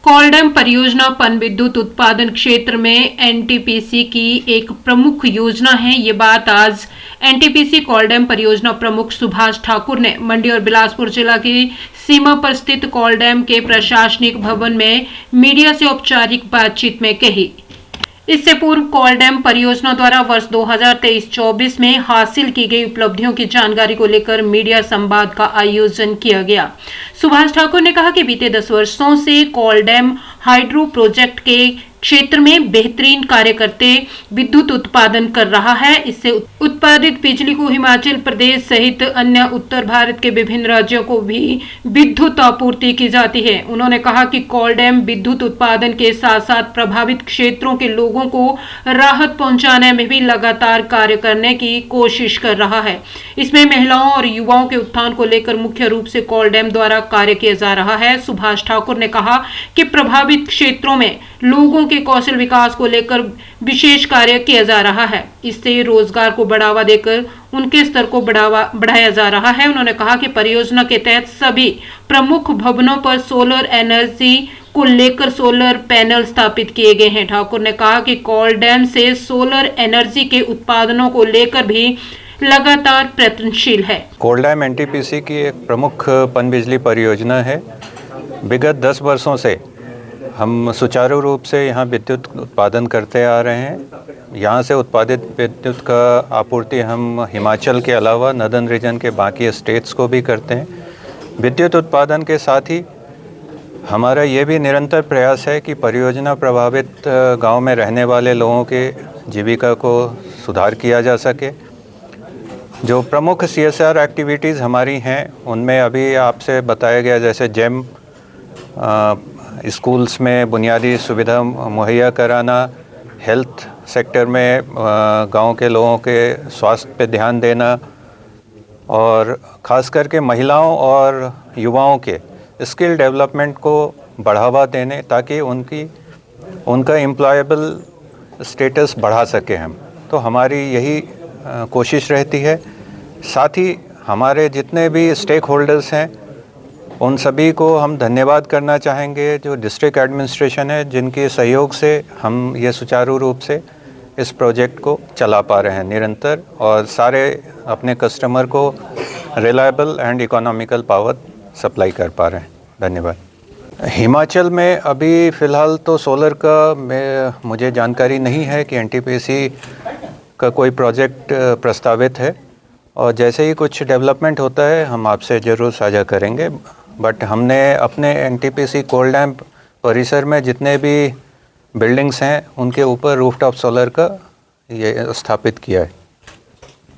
कोलडैम परियोजना पनविद्युत उत्पादन क्षेत्र में एनटीपीसी की एक प्रमुख योजना है। ये बात आज एनटीपीसी कोलडैम परियोजना प्रमुख सुभाष ठाकुर ने मंडी और बिलासपुर जिला की सीमा पर स्थित कोलडैम के प्रशासनिक भवन में मीडिया से औपचारिक बातचीत में कही। इससे पूर्व कोलडैम परियोजना द्वारा वर्ष 2023-24 में हासिल की गई उपलब्धियों की जानकारी को लेकर मीडिया संवाद का आयोजन किया गया। सुभाष ठाकुर ने कहा कि बीते 10 वर्षों से कोलडैम हाइड्रो प्रोजेक्ट के क्षेत्र में बेहतरीन कार्य करते विद्युत उत्पादन कर रहा है। इससे उत्पादित बिजली को हिमाचल प्रदेश सहित अन्य उत्तर भारत के विभिन्न राज्यों को भी विद्युत आपूर्ति की जाती है। उन्होंने कहा कि कोलडैम विद्युत उत्पादन के साथ साथ प्रभावित क्षेत्रों के लोगों को राहत पहुंचाने में भी लगातार कार्य करने की कोशिश कर रहा है। इसमें महिलाओं और युवाओं के उत्थान को लेकर मुख्य रूप से कोलडैम द्वारा कार्य किया जा रहा है। सुभाष ठाकुर ने कहा कि प्रभावित क्षेत्रों में लोगों के कौशल विकास को लेकर विशेष कार्य किया जा रहा है। इससे रोजगार को बढ़ावा देकर उनके स्तर को बढ़ाया जा रहा है। उन्होंने कहा कि परियोजना के तहत सभी प्रमुख भवनों पर सोलर एनर्जी को लेकर सोलर पैनल स्थापित किए गए हैं। ठाकुर ने कहा कि कोलडैम से सोलर एनर्जी के उत्पादनों को लेकर भी लगातार प्रयत्नशील है। कोलडैम एनटीपीसी की एक प्रमुख पनबिजली परियोजना है। विगत 10 वर्षों से हम सुचारू रूप से यहाँ विद्युत उत्पादन करते आ रहे हैं। यहाँ से उत्पादित विद्युत का आपूर्ति हम हिमाचल के अलावा नदर्न रीजन के बाकी स्टेट्स को भी करते हैं। विद्युत उत्पादन के साथ ही हमारा ये भी निरंतर प्रयास है कि परियोजना प्रभावित गांव में रहने वाले लोगों के जीविका को सुधार किया जा सके। जो प्रमुख CSR एक्टिविटीज़ हमारी हैं उनमें अभी आपसे बताया गया जैसे जेम स्कूल्स में बुनियादी सुविधा मुहैया कराना, हेल्थ सेक्टर में गांव के लोगों के स्वास्थ्य पे ध्यान देना और ख़ास करके महिलाओं और युवाओं के स्किल डेवलपमेंट को बढ़ावा देने ताकि उनका एम्प्लॉयबल स्टेटस बढ़ा सके हम। तो हमारी यही कोशिश रहती है। साथ ही हमारे जितने भी स्टेक होल्डर्स हैं उन सभी को हम धन्यवाद करना चाहेंगे, जो डिस्ट्रिक्ट एडमिनिस्ट्रेशन है जिनके सहयोग से हम ये सुचारू रूप से इस प्रोजेक्ट को चला पा रहे हैं निरंतर और सारे अपने कस्टमर को reliable and economical power supply कर पा रहे हैं। धन्यवाद। हिमाचल में अभी फ़िलहाल तो सोलर का मुझे जानकारी नहीं है कि एनटीपीसी का कोई प्रोजेक्ट प्रस्तावित है और जैसे ही कुछ डेवलपमेंट होता है हम आपसे ज़रूर साझा करेंगे। बट हमने अपने एनटीपीसी कोलडैम परिसर में जितने भी बिल्डिंग्स हैं उनके ऊपर रूफटॉप सोलर का ये स्थापित किया है।